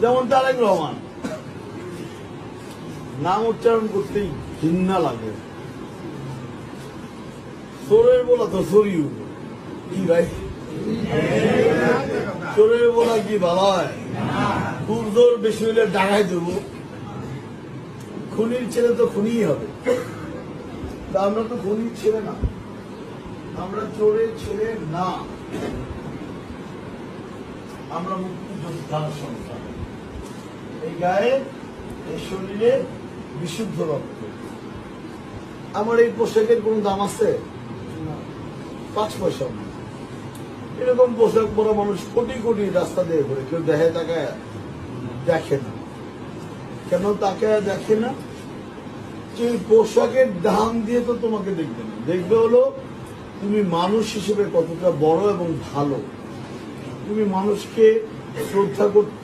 যেমন তারেক রহমান, নাম উচ্চারণ করতেই ঘৃণা লাগে। চোরের বলা তো চোরিও কি ভাই, চোরের বলা কি ভালো হয়? খুব জোর বেশি হইলে ডাকাই দেব, খুনির ছেলে তো খুনিই হবে। তা আমরা তো খুনির ছেলে না, আমরা চোরের ছেলে না, আমরা মুক্তিযোদ্ধার সন্তান। এই গায়ে, এই শরীরে বিশুদ্ধ রক্ত। আমার এই পোশাকের কোন দাম আছে? 5 পয়সা না। এরকম পোশাক পরা মানুষ কোটি কোটি রাস্তা দিয়ে ঘুরে, কেউ দেখে তাকায় দেখে না। কেন তাকায় দেখে না? যে পোশাকের দাম দিয়ে তো তোমাকে দেখবে না, দেখবে হলো তুমি মানুষ হিসেবে কতটা বড় এবং ভালো, তুমি মানুষকে শ্রদ্ধা করতে